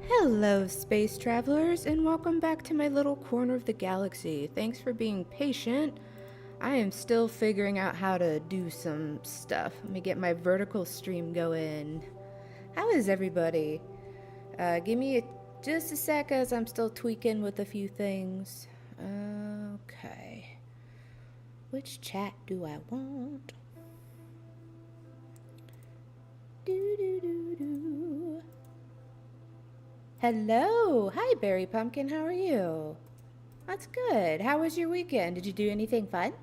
Hello, space travelers, and welcome back to my little corner of the galaxy. Thanks for being patient. I am still figuring out how to do some stuff. Let me get my vertical stream going. How is everybody? Give me just a sec as I'm still tweaking with a few things. Okay. Which chat do I want? Do. Hello! Hi, Berry Pumpkin, how are you? That's good. How was your weekend? Did you do anything fun?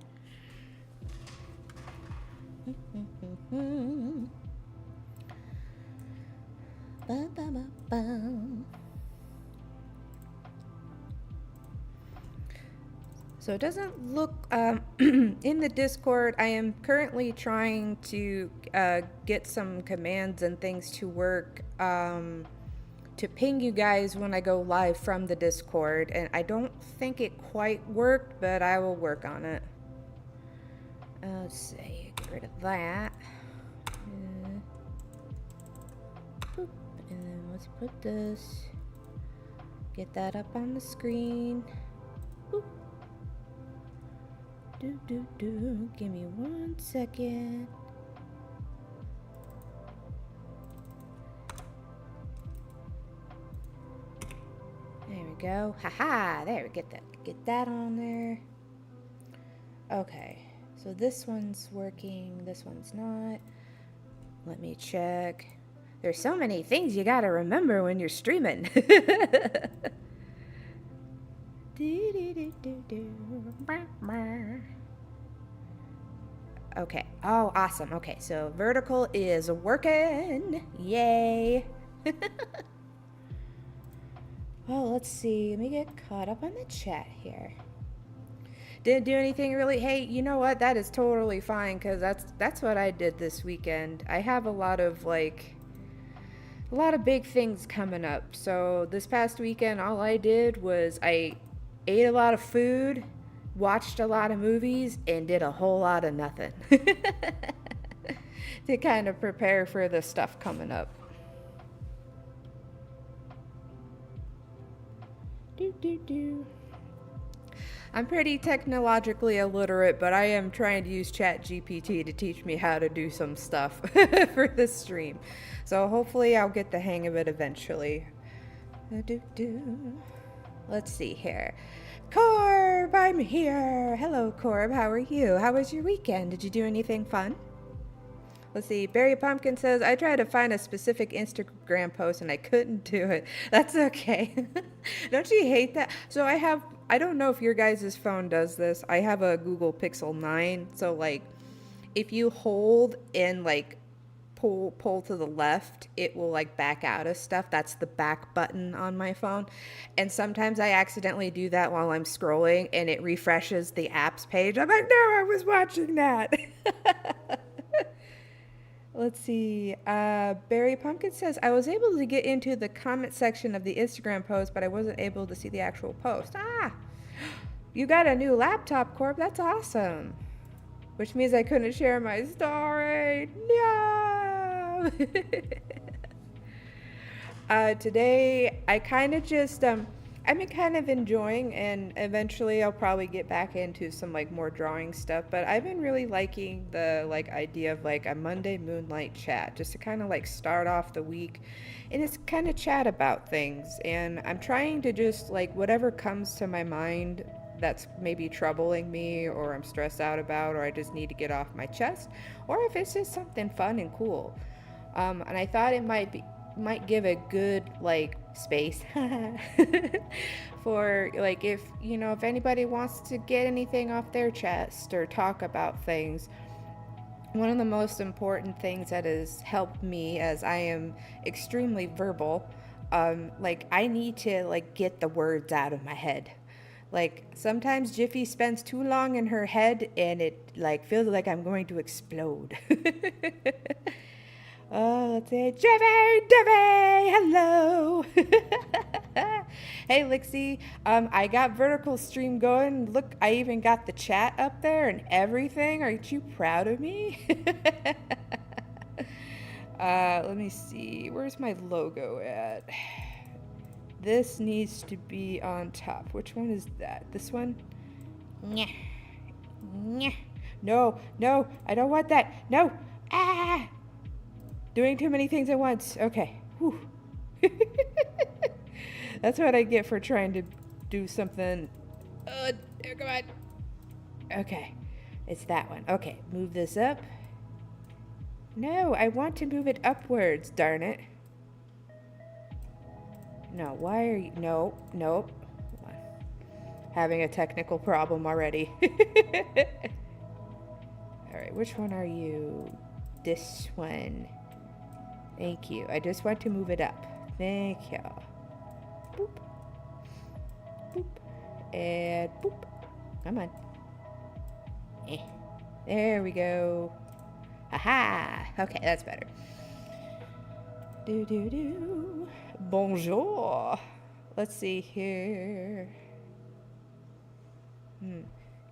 So it doesn't look in the Discord. I am currently trying to get some commands and things to work to ping you guys when I go live from the Discord, and I don't think it quite worked, but I will work on it. Let's see, get rid of that. Boop, and then let's put this. Get that up on the screen. Boop. Do. Give me 1 second. There we go. Haha, there we get that on there. Okay, so this one's working, this one's not. Let me check. There's so many things you gotta remember when you're streaming. Okay. Oh, awesome. Okay, so vertical is working. Yay. Well, let's see. Let me get caught up on the chat here. Didn't do anything really. Hey, you know what? That is totally fine because that's what I did this weekend. I have a lot of big things coming up. So this past weekend, all I did was I ate a lot of food, watched a lot of movies, and did a whole lot of nothing to kind of prepare for the stuff coming up. I'm pretty technologically illiterate, but I am trying to use ChatGPT to teach me how to do some stuff for this stream. So hopefully I'll get the hang of it eventually. Let's see here. Corb, I'm here. Hello, Corb. How are you? How was your weekend? Did you do anything fun? Let's see. Berry Pumpkin says, I tried to find a specific Instagram post and I couldn't do it. That's okay. Don't you hate that? So I don't know if your guys' phone does this. I have a Google Pixel 9. So, if you hold and, pull to the left, it will, back out of stuff. That's the back button on my phone. And sometimes I accidentally do that while I'm scrolling and it refreshes the apps page. I'm like, no, I was watching that. Let's see. Barry Pumpkin says, I was able to get into the comment section of the Instagram post, but I wasn't able to see the actual post. You got a new laptop, Corp. That's awesome. Which means I couldn't share my story. No! Today, I kind of just, I've been kind of enjoying, and eventually I'll probably get back into some more drawing stuff, but I've been really liking the idea of a Monday moonlight chat, just to kind of start off the week and it's kind of chat about things. And I'm trying to just whatever comes to my mind that's maybe troubling me or I'm stressed out about or I just need to get off my chest, or if it's just something fun and cool. And I thought it might give a good space for if anybody wants to get anything off their chest or talk about things. One of the most important things that has helped me, as I am extremely verbal, I need to get the words out of my head. Sometimes Jiffy spends too long in her head and it feels like I'm going to explode. Oh, let's say, Jimmy, hello. Hey, Lixie, I got vertical stream going. Look, I even got the chat up there and everything. Aren't you proud of me? Let me see. Where's my logo at? This needs to be on top. Which one is that? This one? Nyeh. Nyeh. No, no, I don't want that. No. Ah! Doing too many things at once. Okay. Whew. That's what I get for trying to do something. There, come on. Okay. It's that one. Okay, move this up. No, I want to move it upwards, darn it. No, why are you... No, nope. Having a technical problem already. Alright, which one are you? This one. Thank you. I just want to move it up. Thank you. Boop. Boop. And boop. Come on. There we go. Aha! Okay, that's better. Do. Bonjour. Let's see here.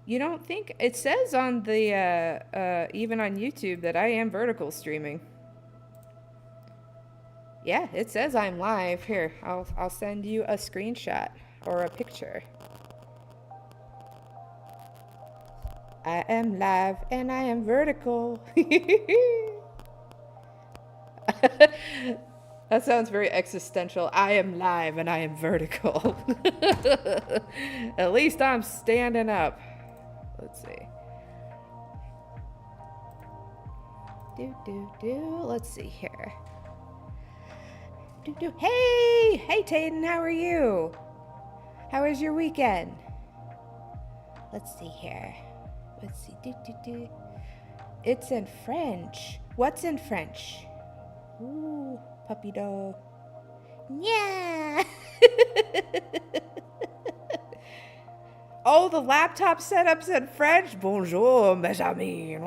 You don't think... It says on the, even on YouTube that I am vertical streaming. Yeah, it says I'm live. Here, I'll send you a screenshot or a picture. I am live and I am vertical. That sounds very existential. I am live and I am vertical. At least I'm standing up. Let's see. Let's see here. Hey Tayden, how are you? How was your weekend? Let's see here. Let's see. It's in French. What's in French? Ooh, puppy dog. Yeah. Oh, the laptop setup's in French. Bonjour, mes amis.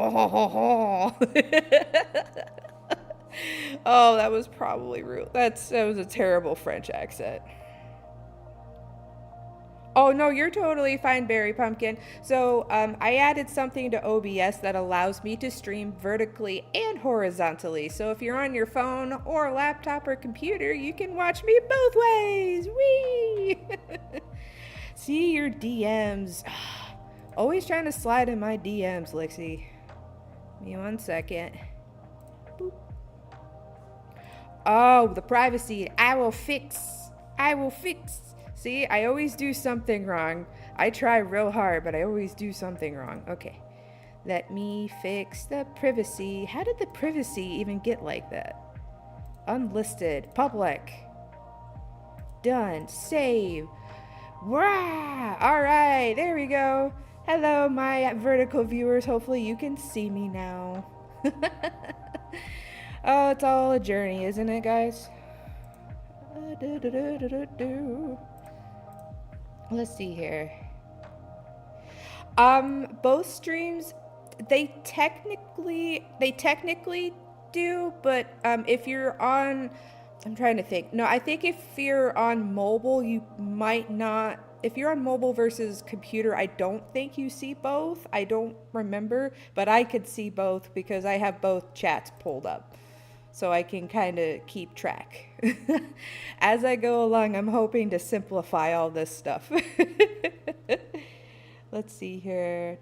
Oh, that was probably rude. That was a terrible French accent. Oh, no, you're totally fine, Berry Pumpkin. So I added something to OBS that allows me to stream vertically and horizontally. So if you're on your phone or laptop or computer, you can watch me both ways. Whee! See your DMs. Always trying to slide in my DMs, Lixie. Give me 1 second. Boop. Oh, the privacy. I will fix. See, I always do something wrong. I try real hard, but I always do something wrong. Okay. Let me fix the privacy. How did the privacy even get like that? Unlisted. Public. Done. Save. Wah! Alright, there we go. Hello, my vertical viewers. Hopefully you can see me now. Oh, it's all a journey, isn't it, guys? Let's see here. Both streams, they technically do, but if you're on, I'm trying to think. No, I think if you're on mobile, you might not. If you're on mobile versus computer, I don't think you see both. I don't remember, but I could see both because I have both chats pulled up. So I can kind of keep track. As I go along, I'm hoping to simplify all this stuff. Let's see here.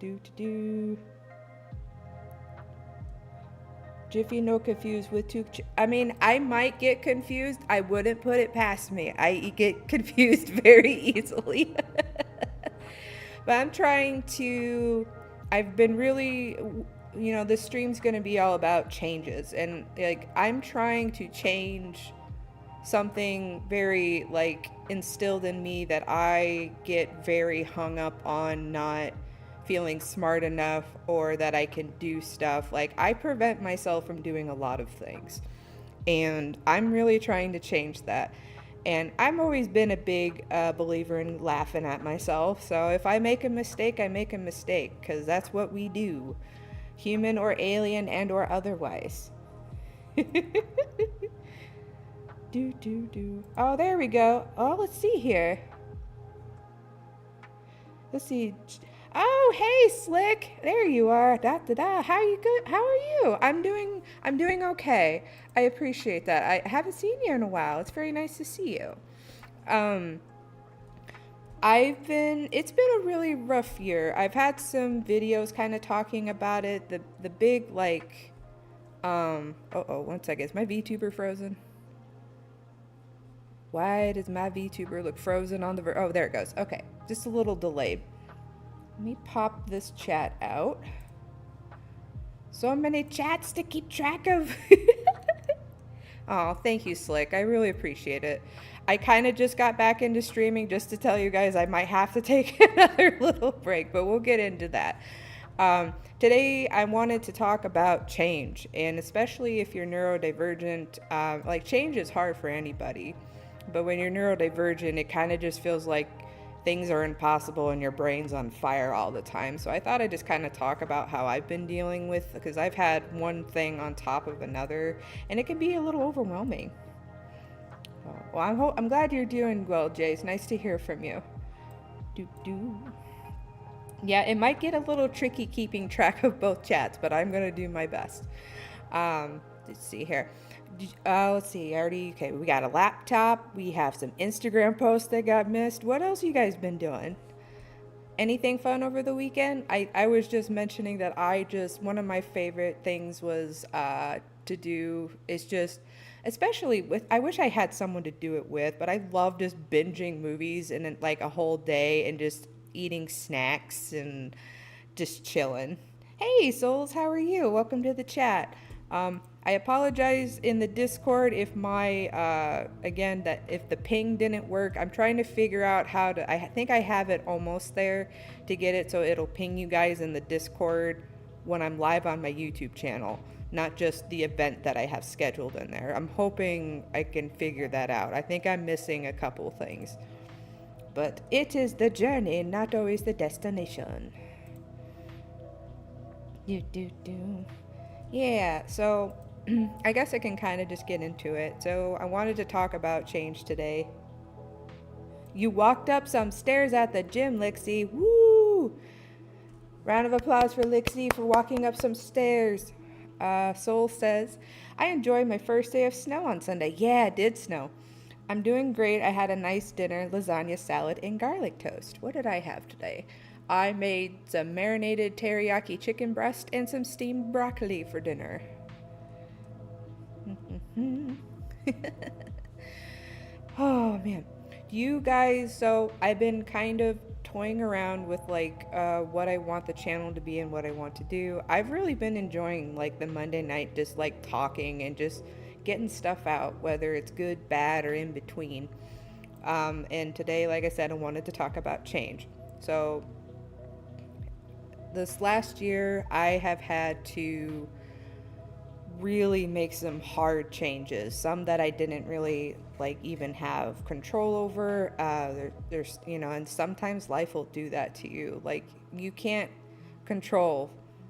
Jiffy, no confused with two. I mean, I might get confused. I wouldn't put it past me. I get confused very easily. But I'm trying to, I've been really, you know, this stream's going to be all about changes. And like, I'm trying to change something very like instilled in me that I get very hung up on not feeling smart enough or that I can do stuff. Like, I prevent myself from doing a lot of things, and I'm really trying to change that. And I've always been a big believer in laughing at myself. So if I make a mistake, I make a mistake, because that's what we do, human or alien and or otherwise. Oh, there we go. Oh, let's see here. Let's see. Oh, hey, Slick. There you are. How are you good? How are you? I'm doing okay. I appreciate that. I haven't seen you in a while. It's very nice to see you. Um, it's been a really rough year. I've had some videos kind of talking about it. The big, like, oh, 1 second. Is my VTuber frozen? Why does my VTuber look frozen on the, oh, there it goes. Okay, just a little delayed. Let me pop this chat out. So many chats to keep track of. Oh, thank you, Slick. I really appreciate it. I kind of just got back into streaming just to tell you guys I might have to take another little break, but we'll get into that. Today, I wanted to talk about change, and especially if you're neurodivergent, like change is hard for anybody, but when you're neurodivergent, it kind of just feels like things are impossible and your brain's on fire all the time. So I thought I'd just kind of talk about how I've been dealing with, because I've had one thing on top of another, and it can be a little overwhelming. Well, I'm glad you're doing well, Jay. It's nice to hear from you. Do. Yeah, it might get a little tricky keeping track of both chats, but I'm gonna do my best. Let's see here. Let's see. Okay. We got a laptop. We have some Instagram posts that got missed. What else you guys been doing? Anything fun over the weekend? I was just mentioning that one of my favorite things was to do is just, especially with, I wish I had someone to do it with, but I love just binging movies and like a whole day and just eating snacks and just chilling. Hey, souls, how are you? Welcome to the chat. I apologize in the Discord if that if the ping didn't work. I'm trying to figure out how to, I think I have it almost there to get it so it'll ping you guys in the Discord when I'm live on my YouTube channel, not just the event that I have scheduled in there. I'm hoping I can figure that out. I think I'm missing a couple things. But it is the journey, not always the destination. Yeah, so I guess I can kind of just get into it. So I wanted to talk about change today. You walked up some stairs at the gym, Lixie. Woo! Round of applause for Lixie for walking up some stairs. Soul says, I enjoyed my first day of snow on Sunday. Yeah, it did snow. I'm doing great. I had a nice dinner, lasagna, salad, and garlic toast. What did I have today? I made some marinated teriyaki chicken breast and some steamed broccoli for dinner. Oh, man. You guys, so I've been kind of toying around with like what I want the channel to be and what I want to do. I've really been enjoying like the Monday night, just like talking and just getting stuff out, whether it's good, bad, or in between. And today, like I said, I wanted to talk about change. So this last year, I have had to really make some hard changes, some that I didn't really like even have control over. There's and sometimes life will do that to you. Like you can't control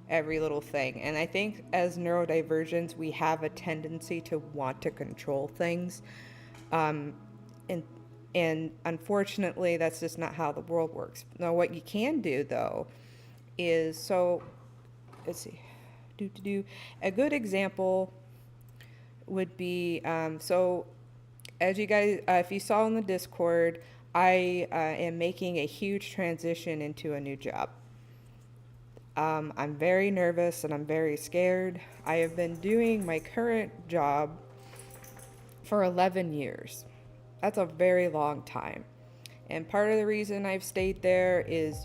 every little thing, and I think as neurodivergents we have a tendency to want to control things, and unfortunately that's just not how the world works. Now what you can do though is, so let's see, a good example would be, so as you guys, if you saw in the Discord, I am making a huge transition into a new job. I'm very nervous and I'm very scared. I have been doing my current job for 11 years. That's a very long time. And part of the reason I've stayed there is,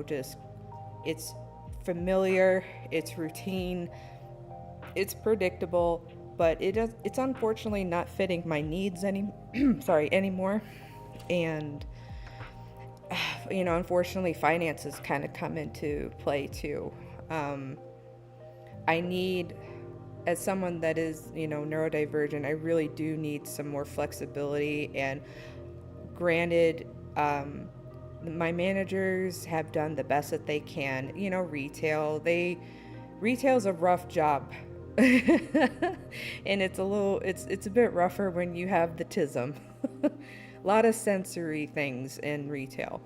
just it's familiar, it's routine, it's predictable, but it's unfortunately not fitting my needs anymore. And unfortunately finances kind of come into play too. I need, as someone that is, neurodivergent, I really do need some more flexibility. And granted, my managers have done the best that they can. Retail's a rough job. And it's a bit rougher when you have the tism. A lot of sensory things in retail.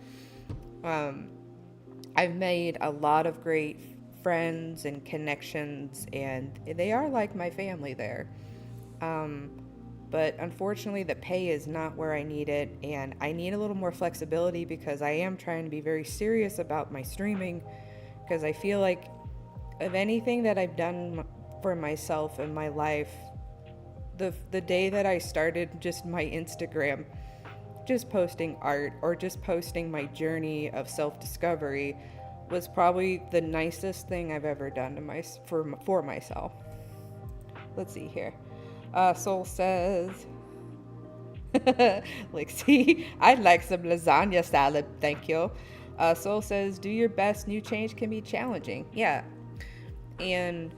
I've made a lot of great friends and connections, and they are like my family there. but unfortunately the pay is not where I need it, and I need a little more flexibility because I am trying to be very serious about my streaming, because I feel like of anything that I've done for myself in my life, the day that I started just my Instagram, just posting art or just posting my journey of self-discovery, was probably the nicest thing I've ever done for myself. Let's see here. Soul says, like, see, I'd like some lasagna salad, thank you. Soul says, do your best. New change can be challenging. Yeah. And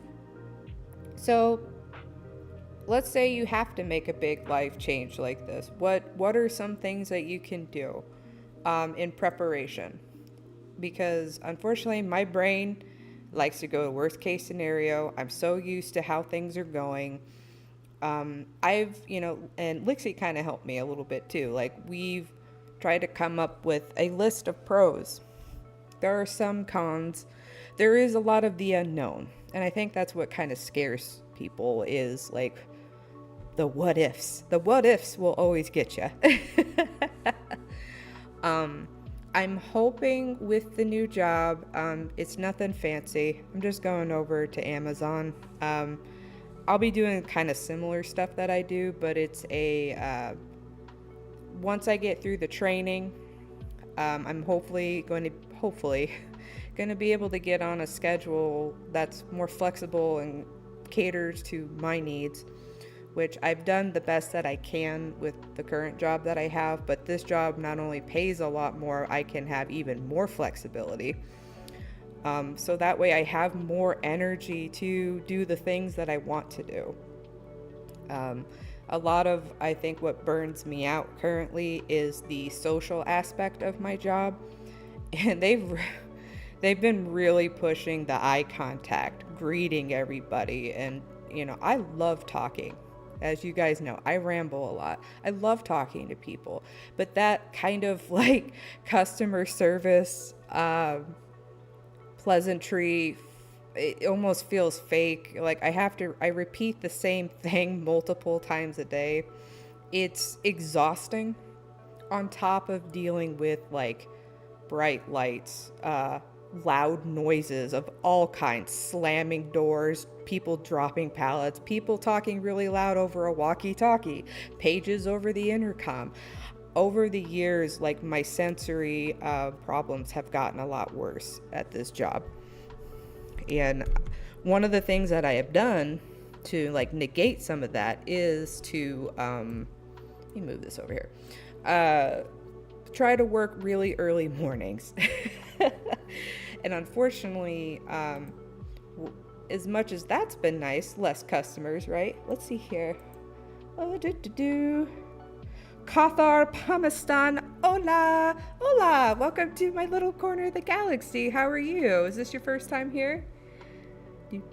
so let's say you have to make a big life change like this. What are some things that you can do in preparation? Because unfortunately, my brain likes to go to worst case scenario. I'm so used to how things are going. And Lixie kind of helped me a little bit too. Like, we've tried to come up with a list of pros. There are some cons. There is a lot of the unknown. And I think that's what kind of scares people, is like the what ifs. The what ifs will always get you. I'm hoping with the new job, it's nothing fancy. I'm just going over to Amazon. I'll be doing kind of similar stuff that I do, but it's once I get through the training, I'm hopefully going to be able to get on a schedule that's more flexible and caters to my needs, which I've done the best that I can with the current job that I have. But this job not only pays a lot more, I can have even more flexibility. So that way I have more energy to do the things that I want to do. A lot of, I think, what burns me out currently is the social aspect of my job. And they've been really pushing the eye contact, greeting everybody. And, I love talking. As you guys know, I ramble a lot. I love talking to people. But that kind of like customer service, pleasantry, it almost feels fake. Like I repeat the same thing multiple times a day. It's exhausting, on top of dealing with like bright lights, loud noises of all kinds, slamming doors, people dropping pallets, people talking really loud over a walkie-talkie, pages over the intercom. Over the years, like, my sensory problems have gotten a lot worse at this job. And one of the things that I have done to like negate some of that is to let me move this over here. Try to work really early mornings. And unfortunately, as much as that's been nice, less customers, right? Let's see here. Kathar Pamistan, hola, hola, welcome to my little corner of the galaxy. How are you? Is this your first time here? What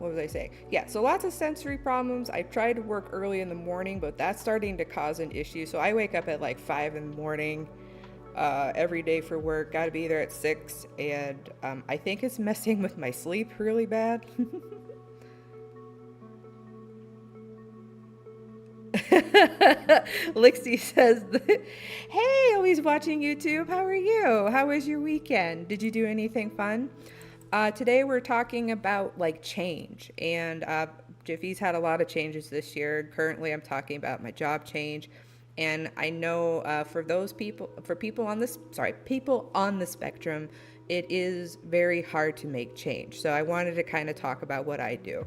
was I saying? Yeah, so lots of sensory problems. I tried to work early in the morning, but that's starting to cause an issue. So I wake up at like 5 in the morning every day for work. Got to be there at 6, and I think it's messing with my sleep really bad. Lixie says, hey, always watching YouTube. How are you? How was your weekend? Did you do anything fun? Today we're talking about like change, and Jiffy's had a lot of changes this year. Currently I'm talking about my job change, and I know for people on the spectrum, it is very hard to make change. So I wanted to kind of talk about what I do.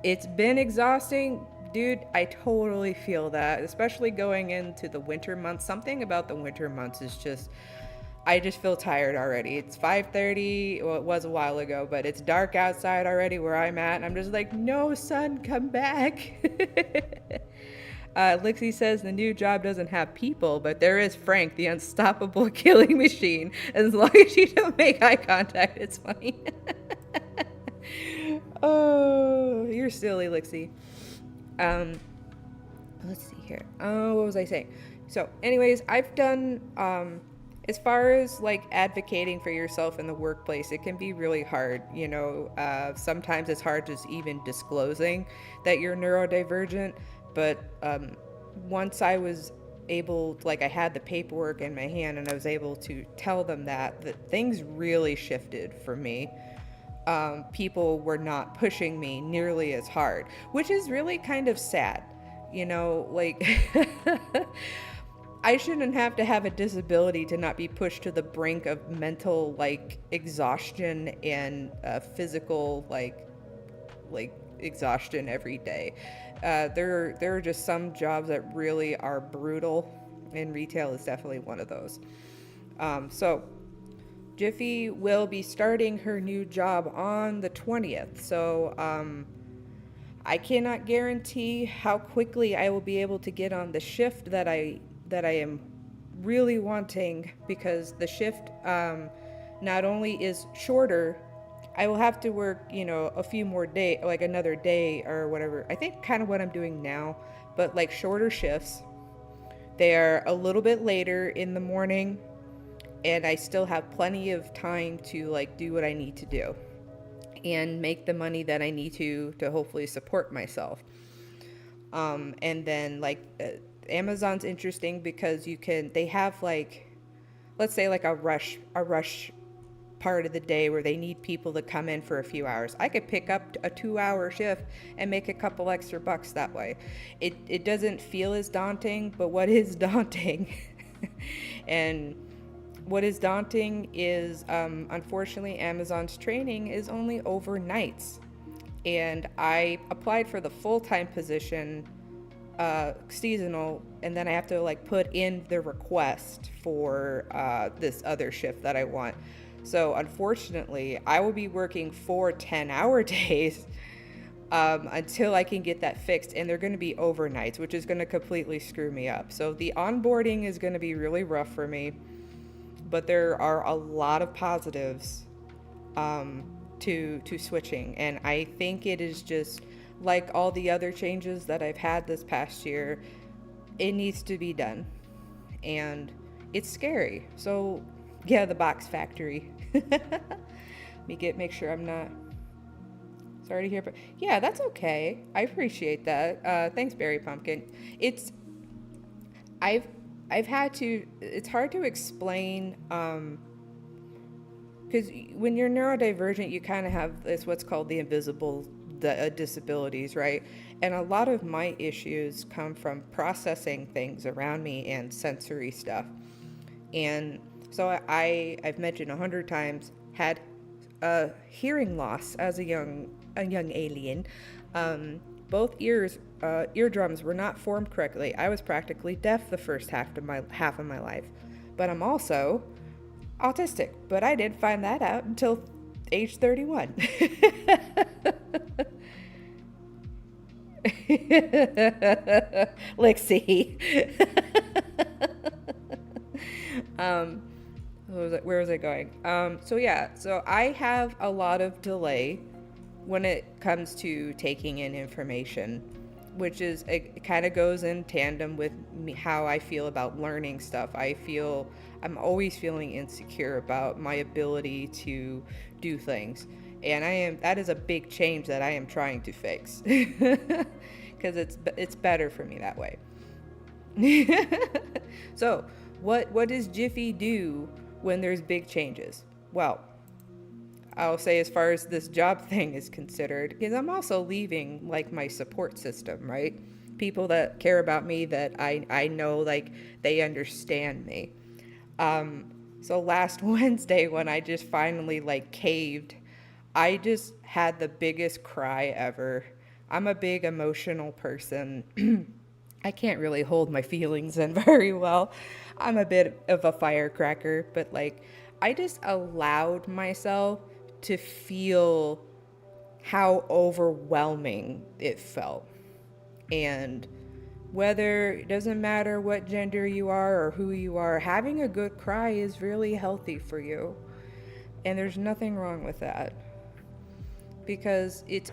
It's been exhausting. Dude, I totally feel that, especially going into the winter months. Something about the winter months is just, I just feel tired already. It's 5:30, well, it was a while ago, but it's dark outside already where I'm at, and I'm just like, no, sun, come back. Lixie says the new job doesn't have people, but there is Frank, the unstoppable killing machine. As long as you don't make eye contact, it's funny. Oh, you're silly, Lixie. Let's see here. What was I saying? So anyways, I've done, as far as like advocating for yourself in the workplace, it can be really hard. Sometimes it's hard just even disclosing that you're neurodivergent. But once I was able, like, I had the paperwork in my hand and I was able to tell them that things really shifted for me. People were not pushing me nearly as hard, which is really kind of sad. Like, I shouldn't have to have a disability to not be pushed to the brink of mental, like, exhaustion and physical, like exhaustion every day. There are just some jobs that really are brutal, and retail is definitely one of those. So Jiffy will be starting her new job on the 20th. So I cannot guarantee how quickly I will be able to get on the shift that I am really wanting, because the shift not only is shorter, I will have to work, a few more days, like another day or whatever. I think kind of what I'm doing now, but like shorter shifts. They are a little bit later in the morning, and I still have plenty of time to like do what I need to do and make the money that I need to hopefully support myself. And then Amazon's interesting because they have like, let's say like a rush part of the day where they need people to come in for a few hours. I could pick up a 2-hour shift and make a couple extra bucks that way. It doesn't feel as daunting, but what is daunting and what is daunting is, unfortunately, Amazon's training is only overnights. And I applied for the full-time position, seasonal, and then I have to like put in the request for this other shift that I want. So unfortunately, I will be working 4 10-hour days until I can get that fixed, and they're going to be overnights, which is going to completely screw me up. So the onboarding is going to be really rough for me, but there are a lot of positives to switching, and I think it is just like all the other changes that I've had this past year. It needs to be done, and it's scary. So yeah, the box factory. Make sure I'm not. Sorry to hear, but yeah, that's okay. I appreciate that. Thanks, Berry Pumpkin. I've had to. It's hard to explain. Because when you're neurodivergent, you kind of have this what's called the invisible disabilities, right? And a lot of my issues come from processing things around me and sensory stuff. And so I've mentioned 100 times, had hearing loss as a young alien. Both eardrums were not formed correctly. I was practically deaf the first half of my life. But I'm also autistic. But I didn't find that out until age 31. Lexi. Where was I going? So I have a lot of delay when it comes to taking in information, which is, it kind of goes in tandem with how I feel about learning stuff. I'm always feeling insecure about my ability to do things. And that is a big change that I am trying to fix, because it's better for me that way. So what does Jiffy do when there's big changes? Well, I'll say, as far as this job thing is considered, because I'm also leaving like my support system, right? People that care about me, that I know like they understand me. So last Wednesday, when I just finally like caved, I just had the biggest cry ever. I'm a big emotional person. I can't really hold my feelings in very well. I'm a bit of a firecracker, but like I just allowed myself to feel how overwhelming it felt. And it doesn't matter what gender you are or who you are, having a good cry is really healthy for you. And there's nothing wrong with that. Because it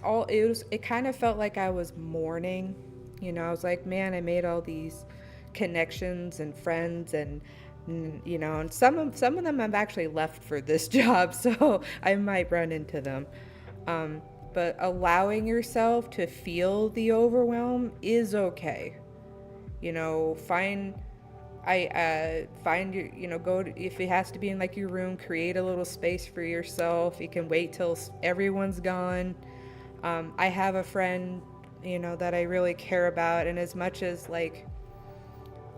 kind of felt like I was mourning. I was like, man, I made all these connections and friends, and You know, and some of them I've actually left for this job, so I might run into them. Um, but allowing yourself to feel the overwhelm is okay. You know, find your, you know, go to, if it has to be in like your room, create a little space for yourself. You can wait till everyone's gone. I have a friend, you know, that I really care about, and as much as like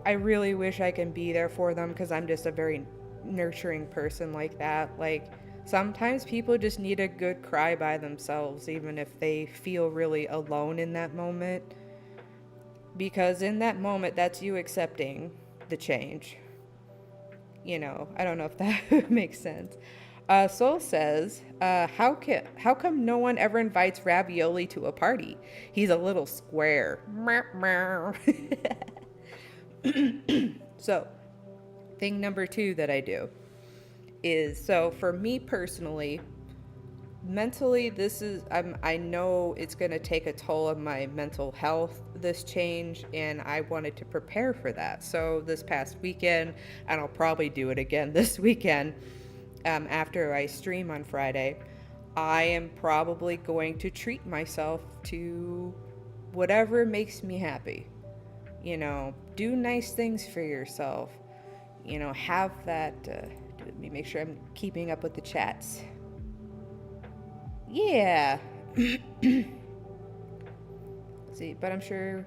I really wish I can be there for them because I'm just a very nurturing person like that. Like, sometimes people just need a good cry by themselves, even if they feel really alone in that moment. Because in that moment, that's you accepting the change. You know, I don't know if that makes sense. Soul says, how come no one ever invites Ravioli to a party? He's a little square. So, thing number two that I do is, so for me personally, mentally, I know it's going to take a toll on my mental health, this change, and I wanted to prepare for that. So this past weekend, and I'll probably do it again this weekend, after I stream on Friday, I am probably going to treat myself to whatever makes me happy. You know, do nice things for yourself. You know, have that. Let me make sure I'm keeping up with the chats. Yeah. See, but I'm sure.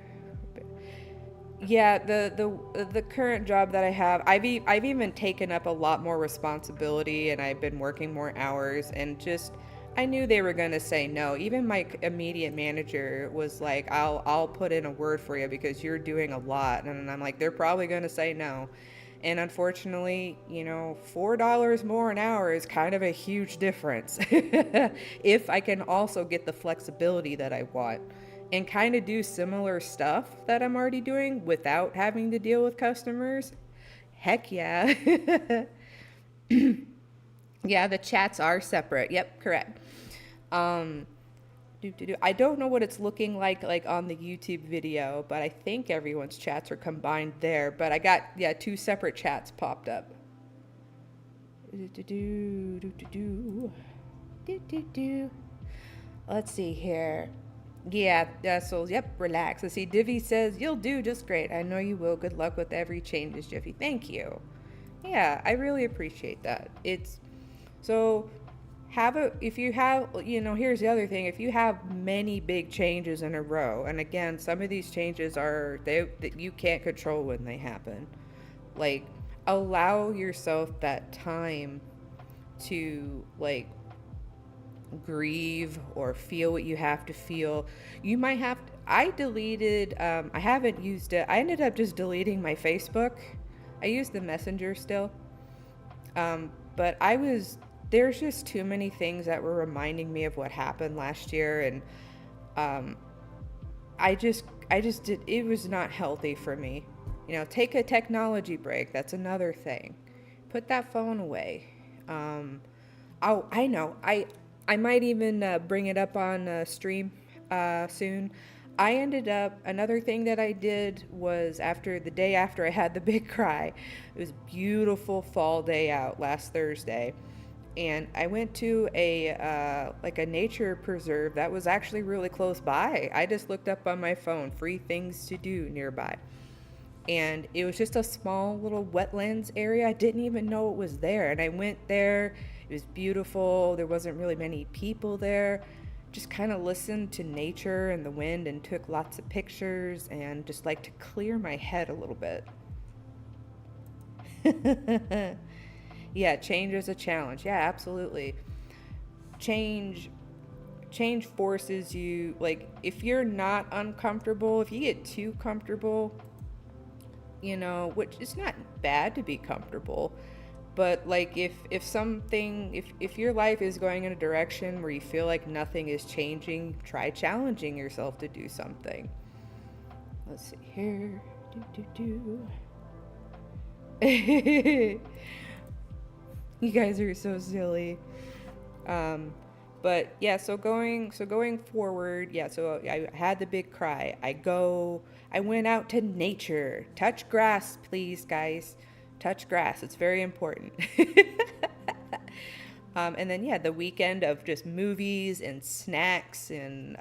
Yeah, the current job that I have, I've even taken up a lot more responsibility, and I've been working more hours, and just I knew they were gonna say no. Even my immediate manager was like, I'll put in a word for you because you're doing a lot," and I'm like, they're probably gonna say no. And unfortunately, you know, $4 more an hour is kind of a huge difference. If I can also get the flexibility that I want and kind of do similar stuff that I'm already doing without having to deal with customers, heck yeah. Yeah, the chats are separate. Yep, correct. Um, I don't know what it's looking like on the YouTube video, but I think everyone's chats are combined there. But I got, yeah, two separate chats popped up. Let's see here. Yeah, so, yep, relax. Let's see, Divi says, you'll do just great. I know you will. Good luck with every changes, Jiffy. Thank you. Yeah, I really appreciate that. It's, so, if you have, you know, here's the other thing. If you have many big changes in a row, and again, some of these changes that you can't control when they happen. Like, allow yourself that time to, like, grieve or feel what you have to feel. You might have to, I deleted, I haven't used it. I ended up just deleting my Facebook. I use the Messenger still. But there's just too many things that were reminding me of what happened last year. And I just did, it was not healthy for me. You know, take a technology break. That's another thing. Put that phone away. Oh, I know. I might even bring it up on stream soon. I ended up, another thing that I did was the day after I had the big cry, it was a beautiful fall day out last Thursday. And I went to like a nature preserve that was actually really close by. I just looked up on my phone, free things to do nearby. And it was just a small little wetlands area. I didn't even know it was there. And I went there. It was beautiful. There wasn't really many people there. Just kind of listened to nature and the wind and took lots of pictures and just like to clear my head a little bit. Yeah, change is a challenge. Yeah, absolutely. Change forces you, like, if you're not uncomfortable, if you get too comfortable, you know, which is not bad to be comfortable, but like if your life is going in a direction where you feel like nothing is changing, try challenging yourself to do something. Let's see here. You guys are so silly. But yeah, so going forward, yeah, so I had the big cry. I went out to nature. Touch grass, please, guys. touch grass. It's very important. And then, yeah, the weekend of just movies and snacks and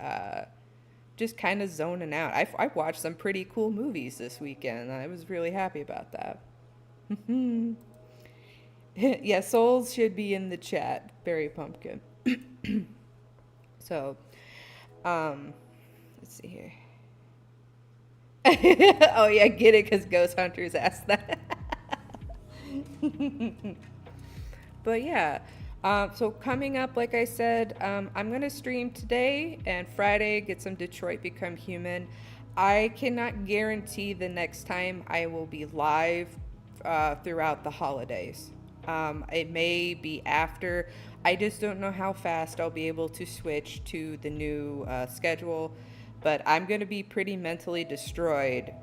just kind of zoning out. I watched some pretty cool movies this weekend. I was really happy about that. Yeah, souls should be in the chat, Berry Pumpkin. So, let's see here. Oh, yeah, get it because Ghost Hunters asked that. But yeah, so coming up, like I said, I'm going to stream today and Friday, get some Detroit Become Human. I cannot guarantee the next time I will be live throughout the holidays. It may be after. I just don't know how fast I'll be able to switch to the new schedule. But I'm going to be pretty mentally destroyed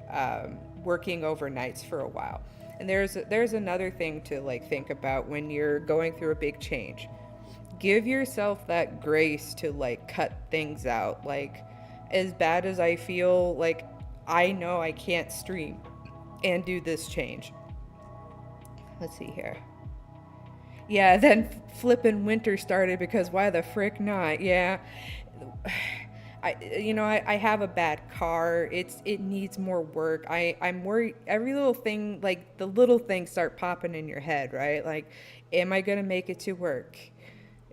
working overnights for a while. And there's another thing to like think about when you're going through a big change. Give yourself that grace to like cut things out. Like as bad as I feel, like I know I can't stream and do this change. Let's see here. Yeah, then flippin' winter started because why the frick not? Yeah. I have a bad car. It needs more work. I'm worried every little thing, like the little things start popping in your head, right? Like, am I gonna make it to work?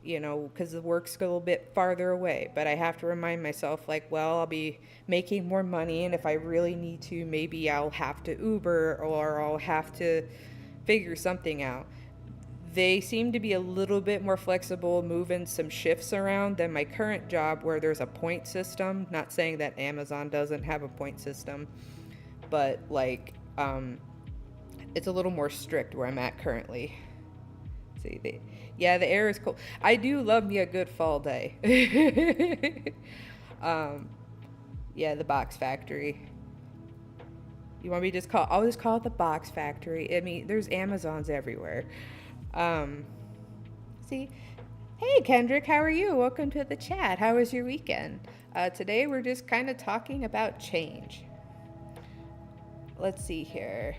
Because the work's a little bit farther away, but I have to remind myself, like, well, I'll be making more money, and if I really need to, maybe I'll have to Uber or I'll have to figure something out. They seem to be a little bit more flexible moving some shifts around than my current job where there's a point system. Not saying that Amazon doesn't have a point system, but like it's a little more strict where I'm at currently. Yeah, the air is cold. I do love me a good fall day. Yeah, the box factory. You want me to I'll just call it the box factory. I mean, there's Amazons everywhere. See, hey Kendrick, how are you? Welcome to the chat. How was your weekend? Today we're just kind of talking about change. Let's see here.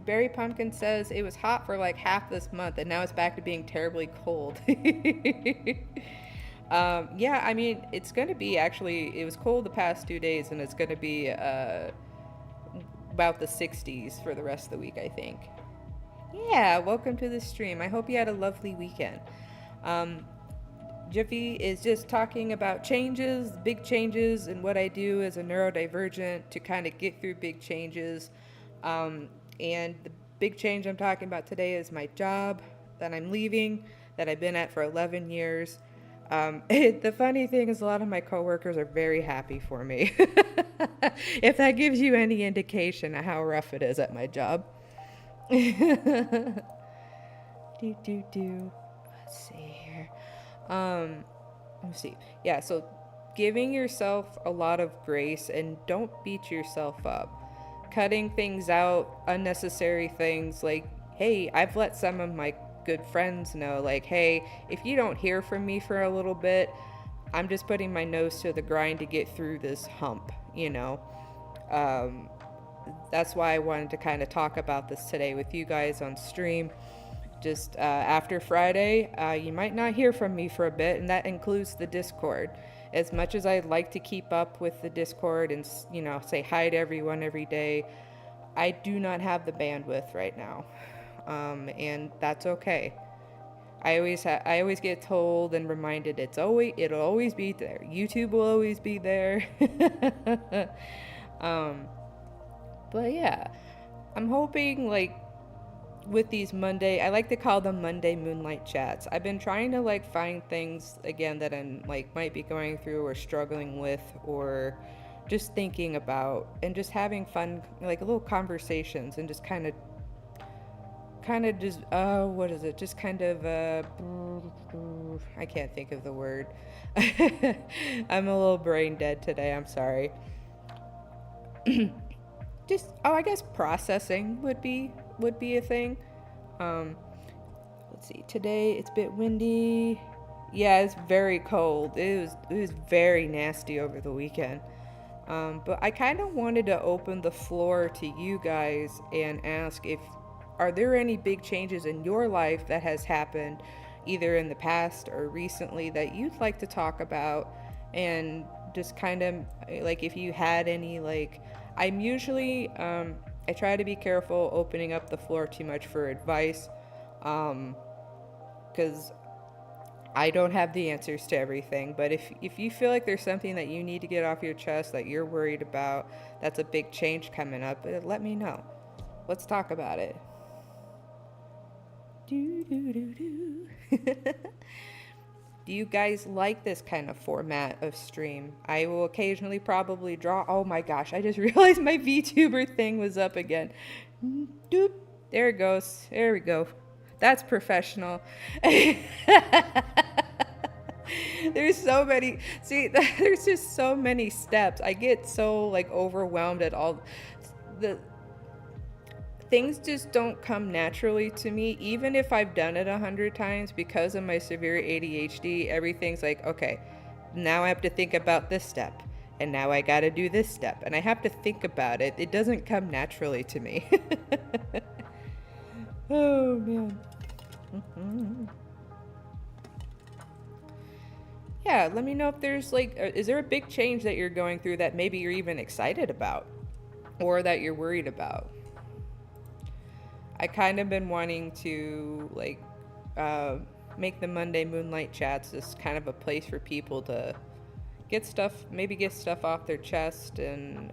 Berry Pumpkin says it was hot for like half this month and now it's back to being terribly cold. Yeah, I mean, it's going to be it was cold the past 2 days and it's going to be about the 60s for the rest of the week, I think. Yeah, welcome to the stream. I hope you had a lovely weekend. Jiffy is just talking about changes, big changes, and what I do as a neurodivergent to kind of get through big changes. And the big change I'm talking about today is my job that I'm leaving, that I've been at for 11 years. The funny thing is a lot of my coworkers are very happy for me. If that gives you any indication of how rough it is at my job. Let's see here. Let me see. Yeah, so giving yourself a lot of grace and don't beat yourself up. Cutting things out, unnecessary things like, hey, I've let some of my good friends know, like, hey, if you don't hear from me for a little bit, I'm just putting my nose to the grind to get through this hump, That's why I wanted to kind of talk about this today with you guys on stream. Just after Friday, you might not hear from me for a bit, and that includes the Discord. As much as I'd like to keep up with the Discord and, say hi to everyone every day, I do not have the bandwidth right now, and that's okay. I always get told and reminded it'll always be there. YouTube will always be there. But yeah, I'm hoping with these I like to call them Monday Moonlight Chats. I've been trying to find things again that I'm might be going through or struggling with or just thinking about and just having fun, little conversations and just kind of just, what is it? Just kind of, I can't think of the word. I'm a little brain dead today. I'm sorry. I guess processing would be a thing. Let's see. Today it's a bit windy. Yeah, it's very cold. It was very nasty over the weekend. But I kind of wanted to open the floor to you guys and ask if are there any big changes in your life that has happened either in the past or recently that you'd like to talk about? And just kind of like if you had any, like, I'm usually I try to be careful opening up the floor too much for advice, because I don't have the answers to everything. But if you feel like there's something that you need to get off your chest that you're worried about, that's a big change coming up, let me know. Let's talk about it. Do, do, do, do. Do you guys like this kind of format of stream? I will occasionally probably draw. Oh my gosh, I just realized my VTuber thing was up again. Doop. There it goes. There we go. That's professional. There's so many. See, there's just so many steps. I get so like overwhelmed at all the things just don't come naturally to me, even if I've done it 100 times. Because of my severe ADHD, everything's like, okay, now I have to think about this step, and now I gotta do this step, and I have to think about it. It doesn't come naturally to me. Oh man. Yeah, let me know if there's like, is there a big change that you're going through that maybe you're even excited about or that you're worried about? I kind of been wanting to like make the Monday Moonlight Chats just kind of a place for people to get stuff, maybe get stuff off their chest, and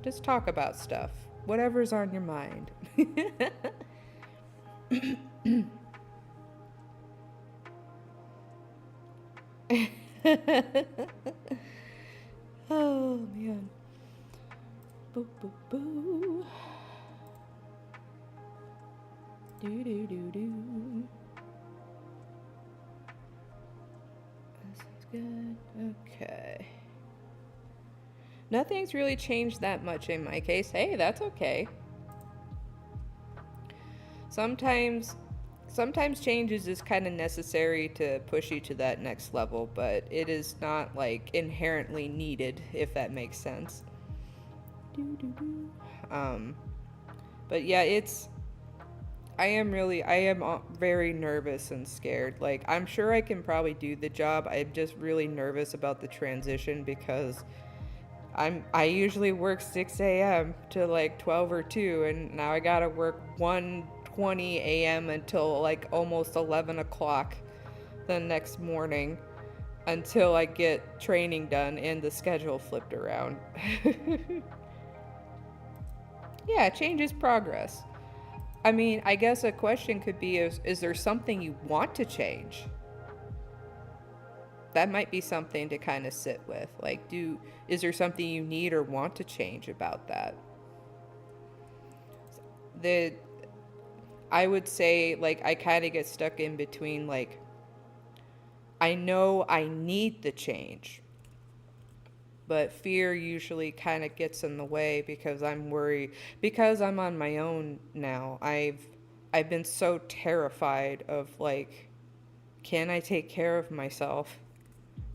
just talk about stuff, whatever's on your mind. Oh man. Boo boo boo. Do do do do. This is good. Okay. Nothing's really changed that much in my case. Hey, that's okay. Sometimes change is just kind of necessary to push you to that next level, but it is not like inherently needed, if that makes sense. But yeah, I am very nervous and scared. Like, I'm sure I can probably do the job. I'm just really nervous about the transition because I usually work 6 a.m. to like 12 or 2, and now I gotta work 1:20 a.m. until like almost 11 o'clock the next morning until I get training done and the schedule flipped around. Yeah, change is progress. I mean, I guess a question could be, is there something you want to change? That might be something to kind of sit with. Like, is there something you need or want to change about that? I would say, like, I kind of get stuck in between, like, I know I need the change, but fear usually kind of gets in the way because I'm worried, because I'm on my own now. I've been so terrified of, like, can I take care of myself?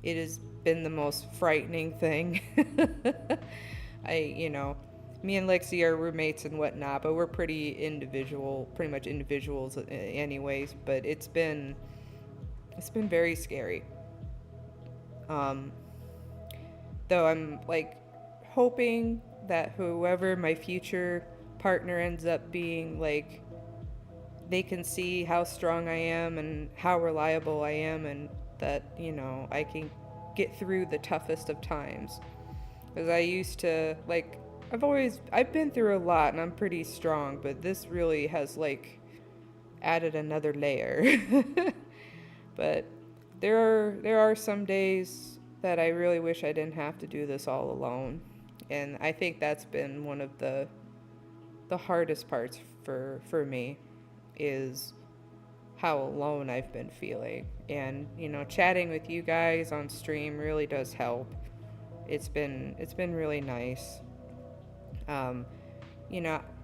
It has been the most frightening thing. Me and Lexi are roommates and whatnot, but we're pretty much individuals anyways, but it's been very scary. Though I'm like hoping that whoever my future partner ends up being, like, they can see how strong I am and how reliable I am, and that, I can get through the toughest of times. Because I used to, like, I've been through a lot and I'm pretty strong, but this really has, like, added another layer. But there are some days that I really wish I didn't have to do this all alone. And I think that's been one of the hardest parts for me, is how alone I've been feeling. And, chatting with you guys on stream really does help. It's been really nice.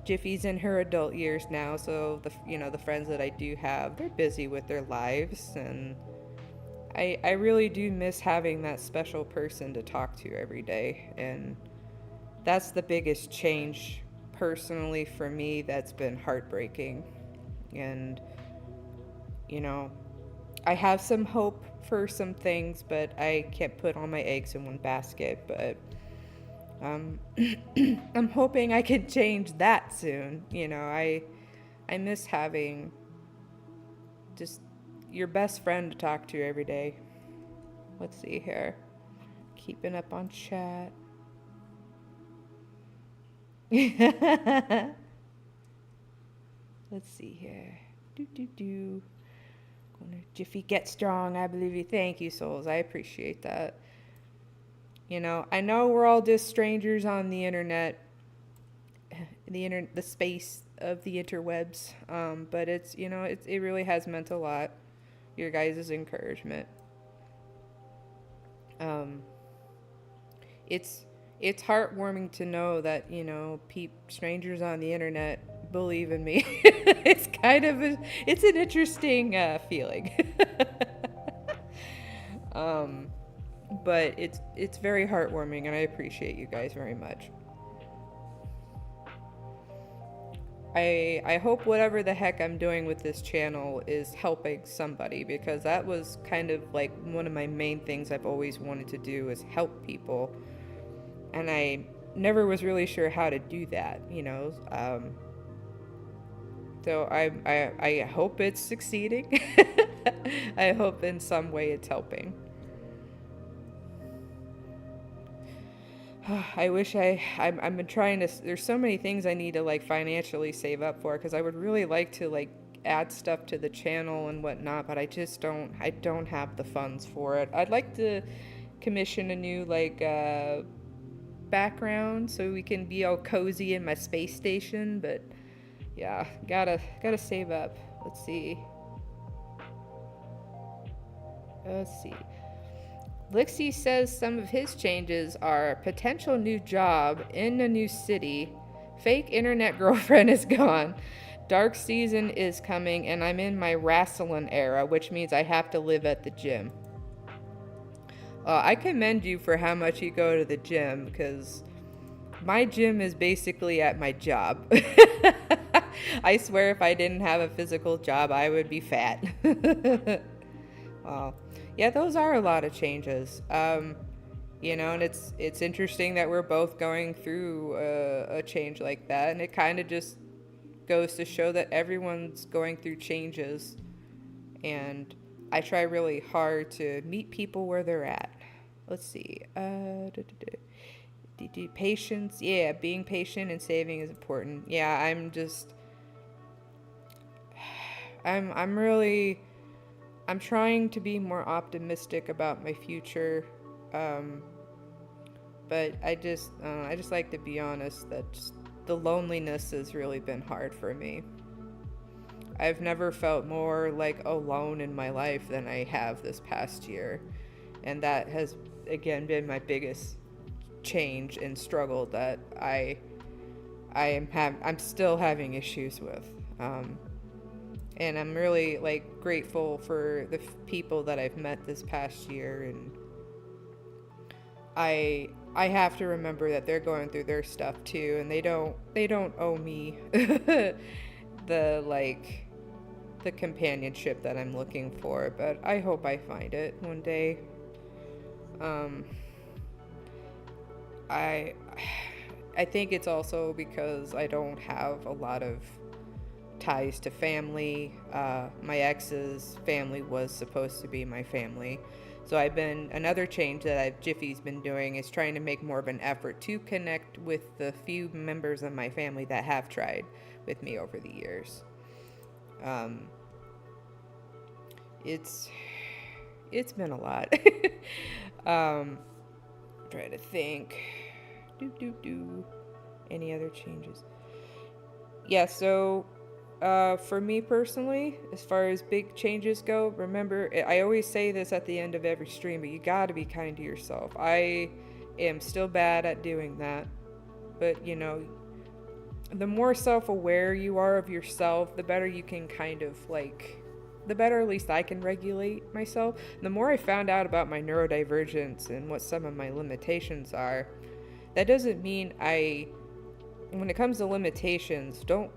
Jiffy's in her adult years now, so the friends that I do have, they're busy with their lives, and I really do miss having that special person to talk to every day. And that's the biggest change personally for me, that's been heartbreaking. And, you know, I have some hope for some things, but I can't put all my eggs in one basket. But I'm hoping I can change that soon. I miss having just your best friend to talk to every day. Let's see here. Keeping up on chat. Let's see here. Jiffy, get strong. I believe you. Thank you, souls. I appreciate that. I know we're all just strangers on the internet, the space of the interwebs. But it really has meant a lot. Your guys' encouragement. It's heartwarming to know that strangers on the internet believe in me. It's an interesting feeling. But it's very heartwarming, and I appreciate you guys very much. I hope whatever the heck I'm doing with this channel is helping somebody, because that was kind of like one of my main things I've always wanted to do, is help people. And I never was really sure how to do that, So I hope it's succeeding. I hope in some way it's helping. I wish I've been trying to, there's so many things I need to financially save up for, because I would really like to add stuff to the channel and whatnot, but I don't have the funds for it. I'd like to commission a new background so we can be all cozy in my space station, but yeah, gotta save up. Let's see. Lixie says some of his changes are potential new job in a new city, fake internet girlfriend is gone, dark season is coming, and I'm in my wrestling era, which means I have to live at the gym. I commend you for how much you go to the gym, because my gym is basically at my job. I swear if I didn't have a physical job, I would be fat. Yeah, those are a lot of changes. And it's interesting that we're both going through a change like that, and it kind of just goes to show that everyone's going through changes, and I try really hard to meet people where they're at. Let's see. Patience. Yeah, being patient and saving is important. Yeah, I'm trying to be more optimistic about my future, but I just like to be honest that the loneliness has really been hard for me. I've never felt more alone in my life than I have this past year, and that has again been my biggest change and struggle that I'm still having issues with. And I'm really grateful for the people that I've met this past year, and I have to remember that they're going through their stuff too, and they don't owe me the companionship that I'm looking for, but I hope I find it one day. I think it's also because I don't have a lot of ties to family. My ex's family was supposed to be my family. So another change that Jiffy's been doing is trying to make more of an effort to connect with the few members of my family that have tried with me over the years. It's been a lot. Try to think. Any other changes? Yeah, so for me personally, as far as big changes go, remember, I always say this at the end of every stream, but you gotta be kind to yourself. I am still bad at doing that, but the more self-aware you are of yourself, the better you can the better at least I can regulate myself. The more I found out about my neurodivergence and what some of my limitations are, that doesn't mean I when it comes to limitations, don't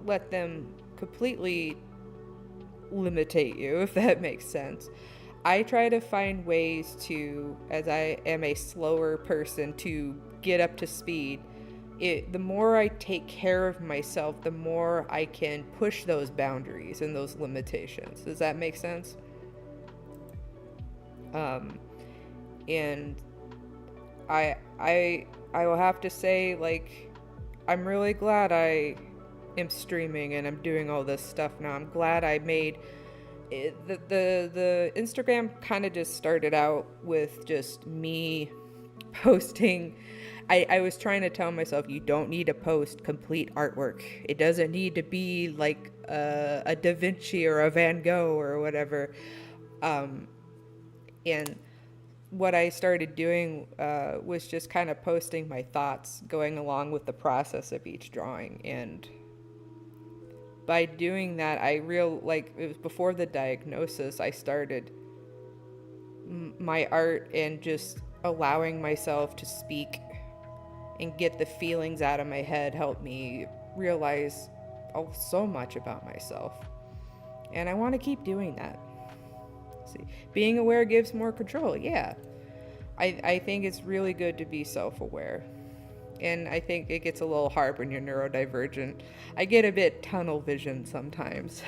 let them completely limitate you, if that makes sense. I try to find ways to, as I am a slower person, to get up to speed. The more I take care of myself, the more I can push those boundaries and those limitations. Does that make sense? And I will have to say, like, I'm really glad I am streaming and I'm doing all this stuff now. I'm glad I made it, the Instagram kind of just started out with just me posting. I was trying to tell myself, you don't need to post complete artwork. It doesn't need to be like a Da Vinci or a Van Gogh or whatever. And what I started doing was just kind of posting my thoughts, going along with the process of each drawing. And by doing that, it was before the diagnosis, I started my art, and just allowing myself to speak and get the feelings out of my head helped me realize so much about myself. And I want to keep doing that. See, being aware gives more control. Yeah. I think it's really good to be self-aware. And I think it gets a little hard when you're neurodivergent. I get a bit tunnel vision sometimes.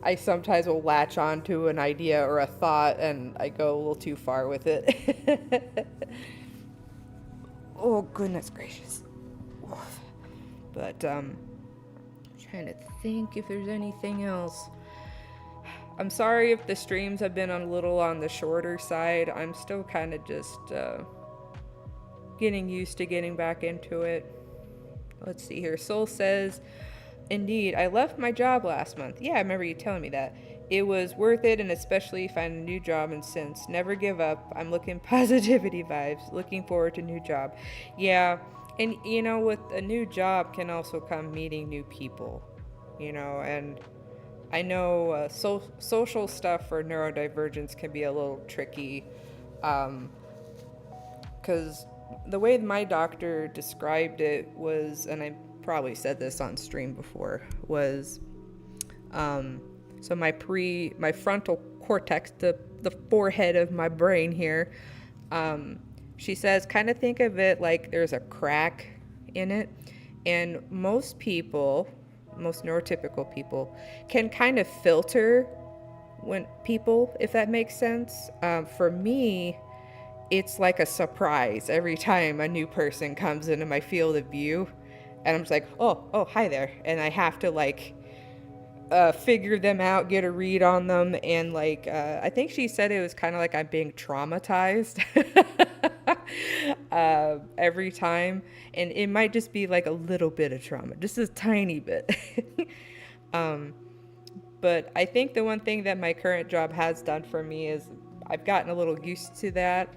I sometimes will latch on to an idea or a thought and I go a little too far with it. Oh, goodness gracious. But I'm trying to think if there's anything else. I'm sorry if the streams have been a little on the shorter side. I'm still kind of just getting used to getting back into it. Let's see here. Soul says, indeed, I left my job last month. Yeah, I remember you telling me that. It was worth it, and especially finding a new job, and since never give up. I'm looking positivity vibes, looking forward to new job. Yeah, and you know, with a new job can also come meeting new people, you know, and I know social stuff for neurodivergence can be a little tricky, because the way my doctor described it was, and I probably said this on stream before, was so my frontal cortex, the forehead of my brain here, she says, kind of think of it like there's a crack in it, and most neurotypical people can kind of filter when people, if that makes sense. For me, it's like a surprise every time a new person comes into my field of view, and I'm just like, oh, hi there, and I have to like figure them out, get a read on them, and I think she said it was kind of like I'm being traumatized every time, and it might just be like a little bit of trauma, just a tiny bit. But I think the one thing that my current job has done for me is I've gotten a little used to that,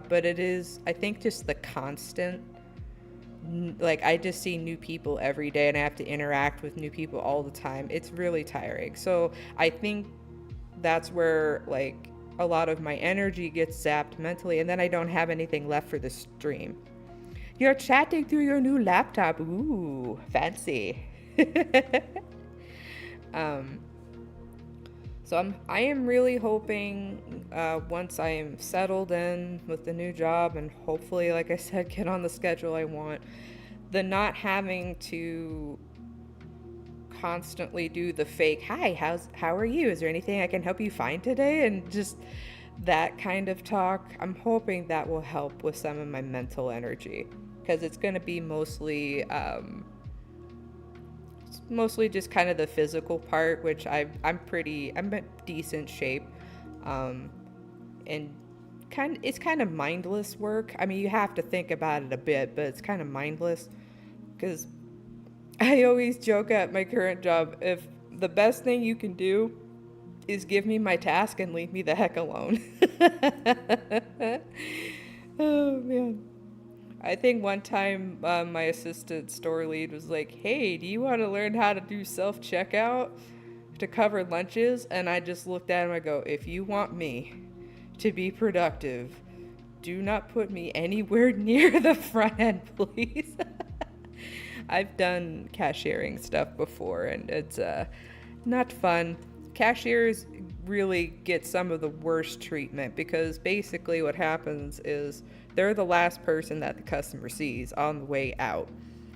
but it is, I think, just the constant, like, I just see new people every day and I have to interact with new people all the time. It's really tiring. So I think that's where, like, a lot of my energy gets zapped mentally, and then I don't have anything left for the stream. You're chatting through your new laptop. Ooh, fancy. So I am really hoping once I am settled in with the new job, and hopefully, like I said, get on the schedule I want, the not having to constantly do the fake, hi, how are you? Is there anything I can help you find today? And just that kind of talk, I'm hoping that will help with some of my mental energy, because it's going to be mostly just kind of the physical part, which I'm in decent shape, and it's kind of mindless work. I mean, you have to think about it a bit, but it's kind of mindless, because I always joke at my current job, if the best thing you can do is give me my task and leave me the heck alone. Oh man. I think one time my assistant store lead was like, hey, do you want to learn how to do self-checkout to cover lunches? And I just looked at him, I go, if you want me to be productive, do not put me anywhere near the front end, please. I've done cashiering stuff before, and it's not fun. Cashiers really get some of the worst treatment because basically what happens is they're the last person that the customer sees on the way out.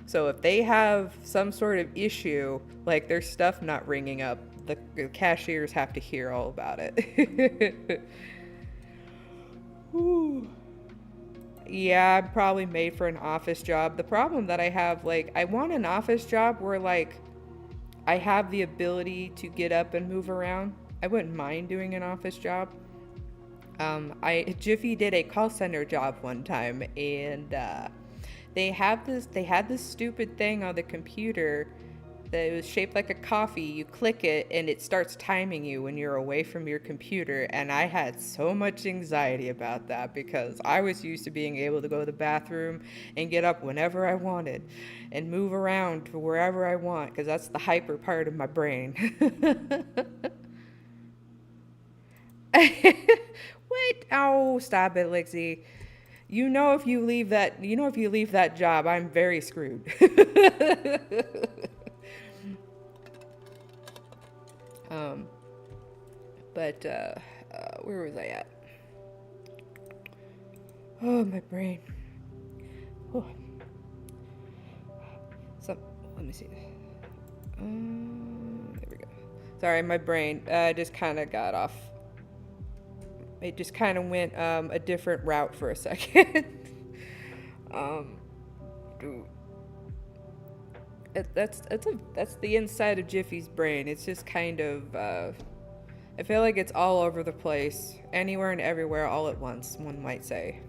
So if they have some sort of issue, like their stuff not ringing up, the cashiers have to hear all about it. Ooh. Yeah, I'm probably made for an office job. The problem that I have, like, I want an office job where, like, I have the ability to get up and move around. I wouldn't mind doing an office job. Jiffy did a call center job one time, and they had this stupid thing on the computer that was shaped like a coffee. You click it and it starts timing you when you're away from your computer, and I had so much anxiety about that because I was used to being able to go to the bathroom and get up whenever I wanted and move around to wherever I want because that's the hyper part of my brain. What? Oh, stop it, Lixie. If you leave that job, I'm very screwed. um, but where was I at? Oh, my brain. Oh. Let me see. There we go. Sorry, my brain just kind of got off. It just kind of went a different route for a second. That's the inside of Jiffy's brain. It's just kind of I feel like it's all over the place, anywhere and everywhere, all at once. One might say.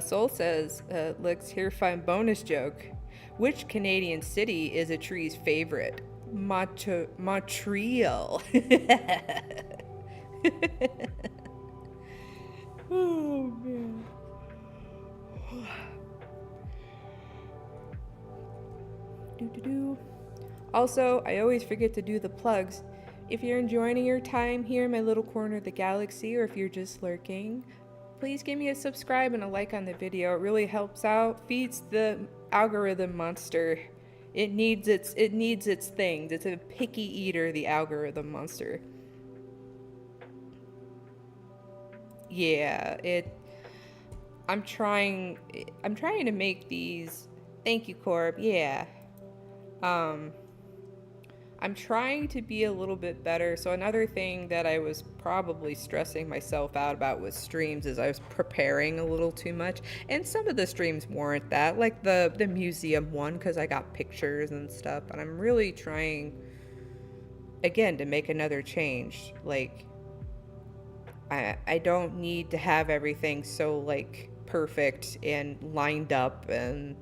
Soul says, "Let's hear fun bonus joke. Which Canadian city is a tree's favorite? Montreal." Oh man. Also, I always forget to do the plugs. If you're enjoying your time here in my little corner of the galaxy, or if you're just lurking, please give me a subscribe and a like on the video. It really helps out, feeds the algorithm monster. It needs its things. It's a picky eater, the algorithm monster. Yeah, I'm trying to make these. Thank you, Corb. Yeah. I'm trying to be a little bit better. So another thing that I was probably stressing myself out about with streams is I was preparing a little too much. And some of the streams warrant that, like the museum one, because I got pictures and stuff. And I'm really trying, again, to make another change. Like, I don't need to have everything so, like, perfect and lined up. And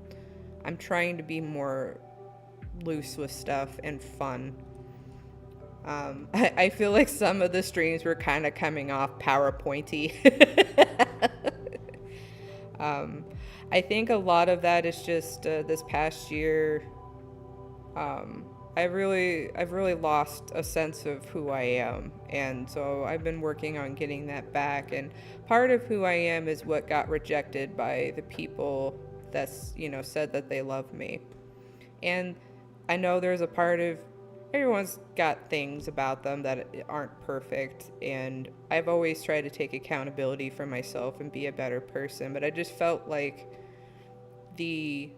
I'm trying to be more loose with stuff and fun. I feel like some of the streams were kind of coming off PowerPointy. I think a lot of that is just this past year. I've really lost a sense of who I am, and so I've been working on getting that back. And part of who I am is what got rejected by the people that's said that they love me, and I know there's a part of everyone's got things about them that aren't perfect, and I've always tried to take accountability for myself and be a better person, but I just felt like the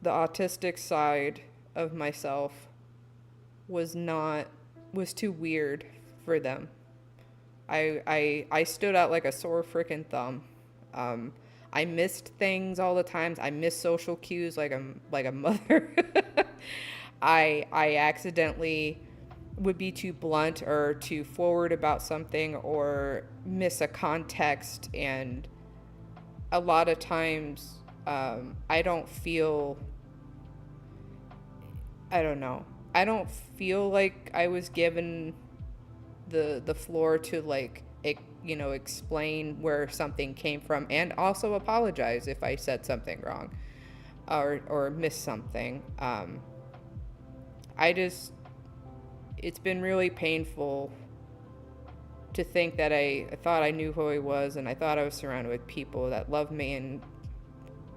autistic side of myself was too weird for them. I stood out like a sore frickin' thumb. I missed things all the times. I missed social cues like a mother. I accidentally would be too blunt or too forward about something or miss a context, and a lot of times I don't feel like I was given the floor to, like, explain where something came from, and also apologize if I said something wrong or missed something. It's been really painful to think that I thought I knew who I was, and I thought I was surrounded with people that loved me and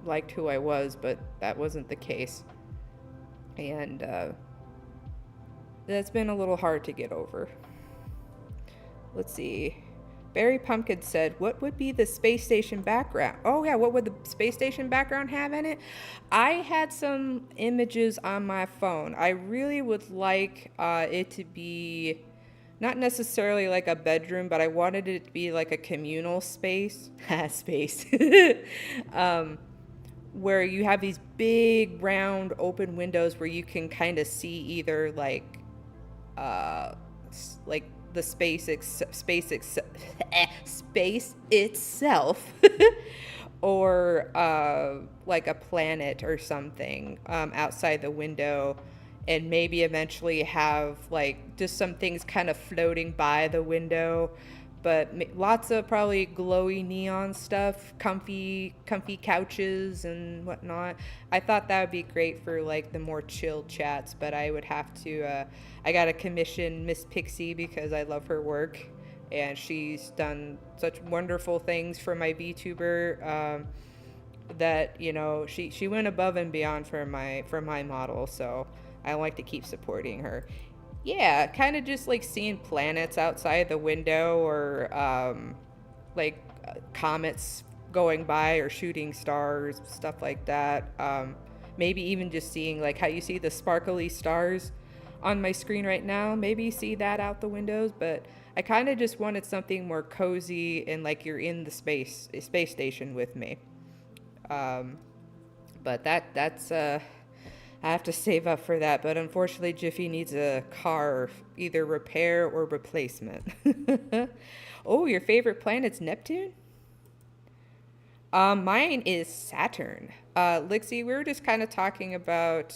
liked who I was, but that wasn't the case. And that's been a little hard to get over. Let's see. Barry Pumpkin said, what would be the space station background? Oh yeah, what would the space station background have in it? I had some images on my phone. I really would like it to be not necessarily like a bedroom, but I wanted it to be like a communal space. space. Where you have these big round open windows where you can kind of see either like the space itself or like a planet or something outside the window, and maybe eventually have like just some things kind of floating by the window, but lots of probably glowy neon stuff, comfy couches and whatnot. I thought that would be great for like the more chilled chats, but I would have to I gotta commission Miss Pixie because I love her work, and she's done such wonderful things for my VTuber that, you know, she went above and beyond for my model, so I like to keep supporting her. Yeah, kind of just like seeing planets outside the window, or comets going by, or shooting stars, stuff like that. Maybe even just seeing like how you see the sparkly stars on my screen right now. Maybe see that out the windows, but I kind of just wanted something more cozy and like you're in the space station with me. But that's I have to save up for that, but unfortunately Jiffy needs a car, either repair or replacement. Oh, your favorite planet's Neptune? Mine is Saturn. Lixie, we were just kind of talking about,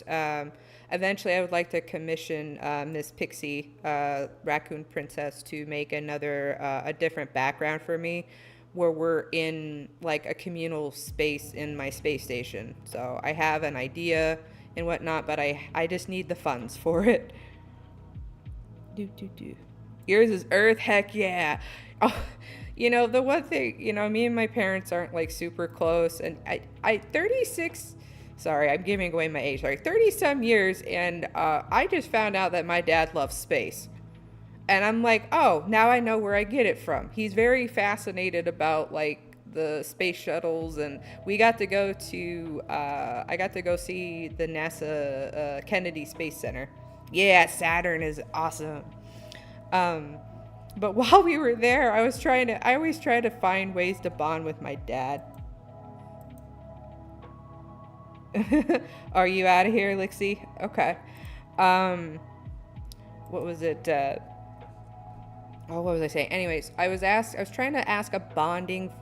eventually I would like to commission Miss Pixie, Raccoon Princess, to make a different background for me, where we're in like a communal space in my space station. So I have an idea and whatnot, but I just need the funds for it. Yours is Earth, heck yeah. Oh, you know, the one thing, you know, me and my parents aren't like super close, and I 36, sorry, I'm giving away my age, sorry, 30 some years, and I just found out that my dad loves space. And I'm like, oh, now I know where I get it from. He's very fascinated about like the space shuttles, and we got to go to I got to go see the NASA Kennedy Space Center. Yeah, Saturn is awesome. But while we were there, I always try to find ways to bond with my dad. Are you out of here, Lixie? Okay. What was it? What was I saying? Anyways, I was trying to ask a bonding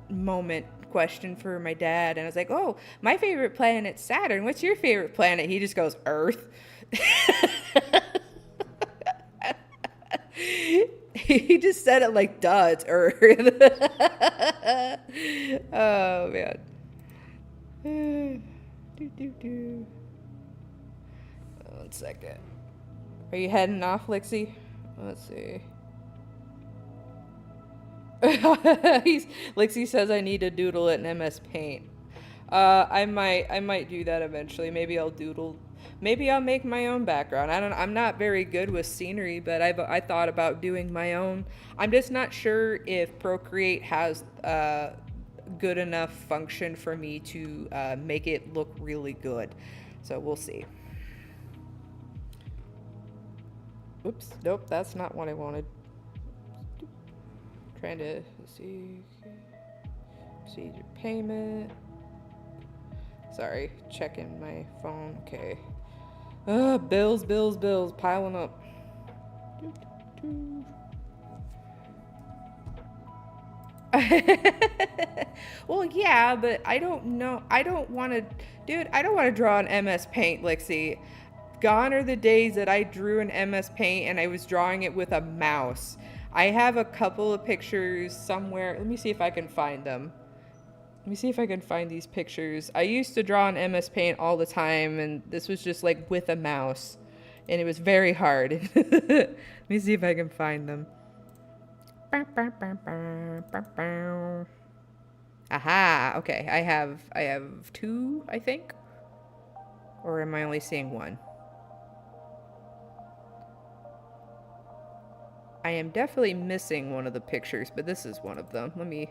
moment question for my dad, and I was like, oh, my favorite planet's Saturn. What's your favorite planet? He just goes, Earth. He just said it like, duh, it's Earth. Oh man. One second. Are you heading off, Lixie? Let's see. Lixie says I need to doodle it in MS Paint. I might do that eventually. Maybe I'll make my own background. I'm not very good with scenery, but I thought about doing my own. I'm just not sure if Procreate has good enough function for me to make it look really good. So we'll see. Oops, nope, that's not what I wanted. Trying to see your payment. Sorry, checking my phone. Okay. Bills piling up. Well, yeah, but I don't know. I don't want to draw in MS Paint, Lixie. Gone are the days that I drew in MS Paint and I was drawing it with a mouse. I have a couple of pictures somewhere. Let me see if I can find them. Let me see if I can find these pictures. I used to draw in MS Paint all the time, and this was just like with a mouse, and it was very hard. Let me see if I can find them. Aha, okay. I have two, I think. Or am I only seeing one? I am definitely missing one of the pictures, but this is one of them. Let me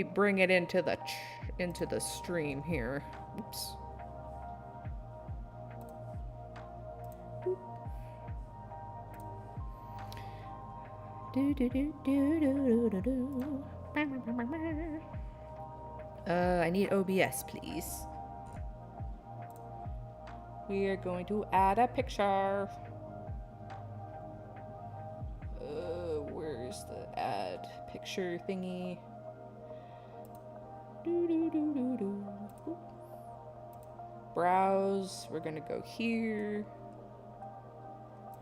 bring it into the stream here. Oops. I need OBS, please. We are going to add a picture. Where's the add picture thingy? Browse. We're gonna go here.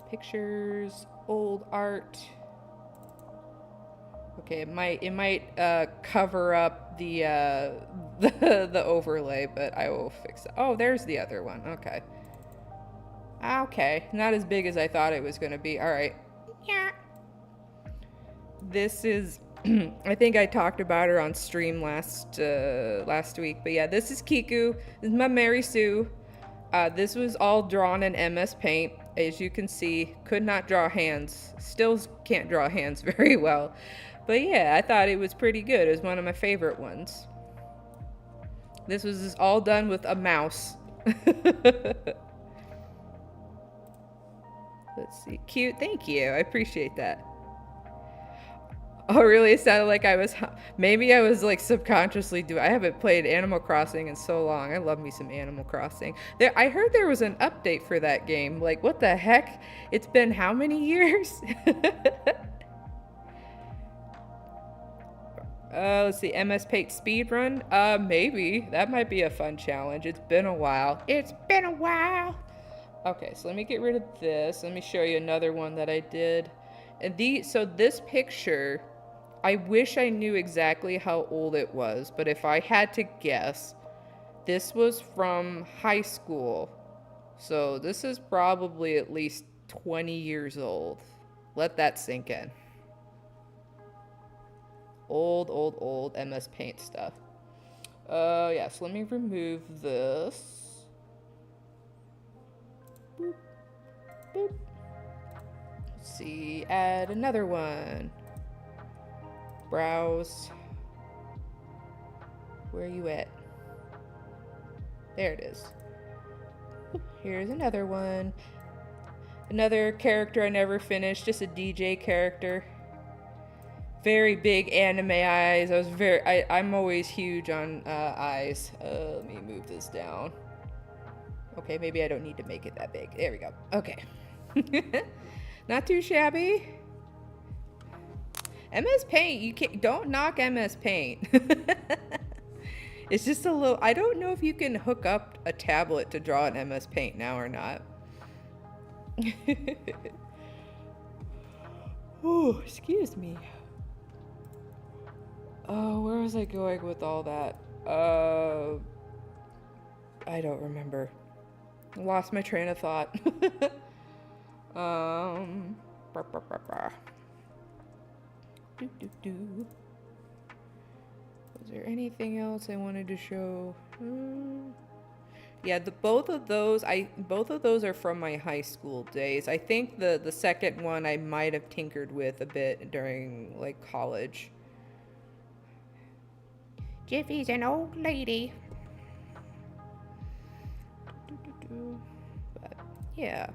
Pictures, old art. Okay, it might cover up the the overlay, but I will fix it. Oh, there's the other one. Okay. Okay, not as big as I thought it was gonna be. All right. Yeah. This is. I think I talked about her on stream last week, but yeah, this is Kiku. This is my Mary Sue. This was all drawn in MS Paint. As you can see, could not draw hands. Still can't draw hands very well. But yeah, I thought it was pretty good. It was one of my favorite ones. This was all done with a mouse. Let's see. Cute. Thank you. I appreciate that. Oh, really? It sounded like I was... Maybe I was like subconsciously doing... I haven't played Animal Crossing in so long. I love me some Animal Crossing. I heard there was an update for that game. Like, what the heck? It's been how many years? Let's see. MS Paint speedrun? Maybe. That might be a fun challenge. It's been a while. It's been a while. Okay, so let me get rid of this. Let me show you another one that I did. And so this picture... I wish I knew exactly how old it was, but if I had to guess, this was from high school. So this is probably at least 20 years old. Let that sink in. Old MS Paint stuff. Yeah, so let me remove this. Boop, boop. Let's see, add another one. Browse. Where are you at? There it is. Here's another one. Another character I never finished, just a DJ character. Very big anime eyes. I'm always huge on eyes. Let me move this down. Okay, maybe I don't need to make it that big. There we go. Okay. Not too shabby. MS Paint, don't knock MS Paint. It's just a little, I don't know if you can hook up a tablet to draw in MS Paint now or not. Oh, excuse me. Oh, where was I going with all that? I don't remember. Lost my train of thought. Was there anything else I wanted to show? Yeah, both of those are from my high school days. I think the second one I might have tinkered with a bit during like college. Jiffy's an old lady. But yeah.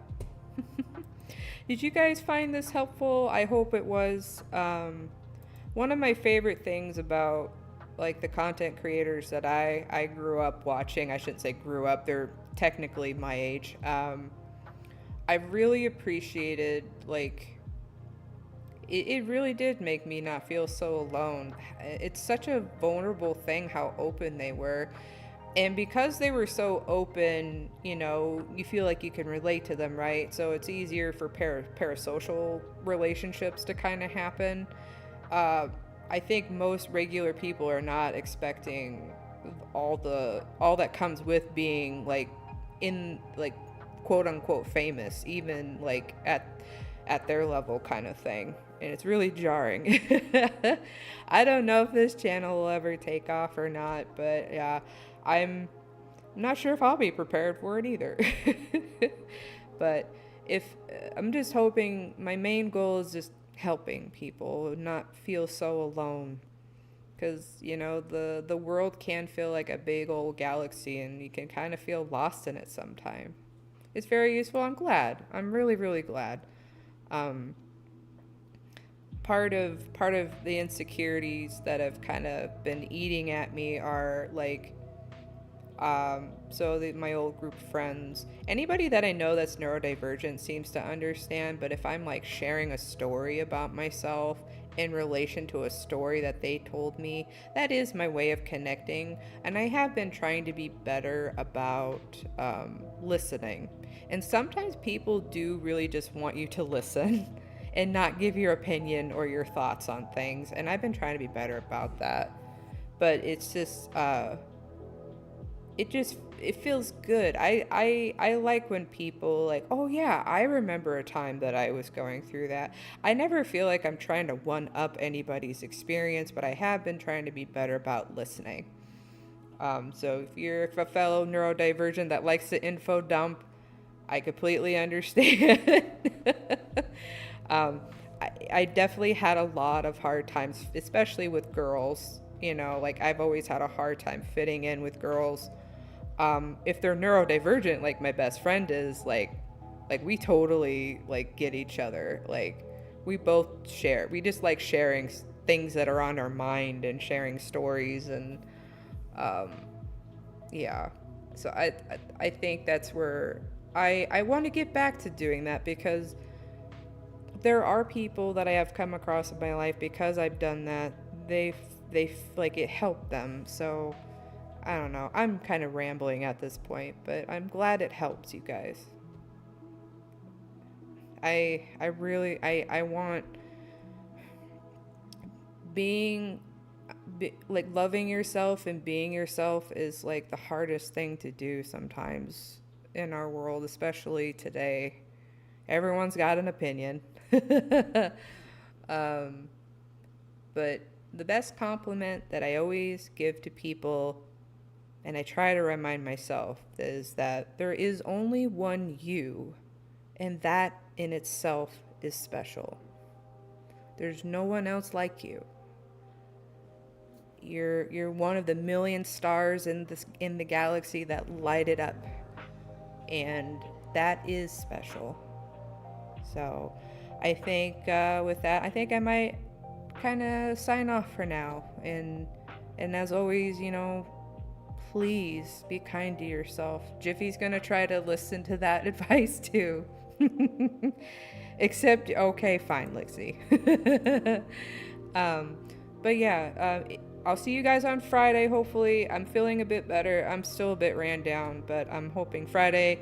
Did you guys find this helpful? I hope it was. One of my favorite things about like the content creators that I grew up watching, I shouldn't say grew up, they're technically my age. I really appreciated like it really did make me not feel so alone. It's such a vulnerable thing how open they were. And because they were so open, you know, you feel like you can relate to them, right? So it's easier for parasocial relationships to kind of happen. I think most regular people are not expecting all that comes with being like in like quote unquote famous, even like at their level kind of thing. And it's really jarring. I don't know if this channel will ever take off or not, but yeah, I'm not sure if I'll be prepared for it either. But if I'm just hoping, my main goal is just helping people not feel so alone, because the world can feel like a big old galaxy and you can kind of feel lost in it sometimes. It's very useful. I'm really, really glad. um, part of the insecurities that have kind of been eating at me are like, my old group of friends, anybody that I know that's neurodivergent seems to understand, but if I'm like sharing a story about myself in relation to a story that they told me, that is my way of connecting. And I have been trying to be better about listening. And sometimes people do really just want you to listen and not give your opinion or your thoughts on things. And I've been trying to be better about that. But it's just, it feels good. I like when people like, oh yeah, I remember a time that I was going through that. I never feel like I'm trying to one up anybody's experience, but I have been trying to be better about listening. So if you're a fellow neurodivergent that likes to info dump, I completely understand. um, I definitely had a lot of hard times, especially with girls. Like I've always had a hard time fitting in with girls. If they're neurodivergent, like my best friend is, like we totally like get each other. Like we both share. We just like sharing things that are on our mind and sharing stories and um, yeah. So I think that's where I want to get back to doing that, because there are people that I have come across in my life because I've done that. They like it helped them. So I don't know. I'm kind of rambling at this point, but I'm glad it helps you guys. I really I want being like loving yourself and being yourself is like the hardest thing to do sometimes in our world, especially today. Everyone's got an opinion. um, but the best compliment that I always give to people, and I try to remind myself, is that there is only one you, and that in itself is special. There's no one else like you. You're one of the million stars in the galaxy that light it up, and that is special. So, I think with that, I think I might kind of sign off for now. And as always, please be kind to yourself. Jiffy's gonna try to listen to that advice too. Except, okay, fine, Lixie. um, but yeah, I'll see you guys on Friday, hopefully. I'm feeling a bit better. I'm still a bit ran down, but I'm hoping Friday,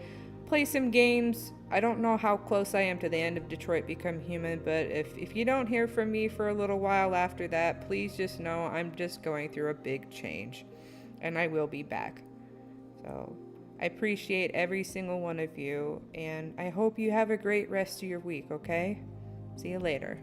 play some games. I don't know how close I am to the end of Detroit Become Human, but if you don't hear from me for a little while after that, please just know I'm just going through a big change, and I will be back. So I appreciate every single one of you, and I hope you have a great rest of your week, okay? See you later.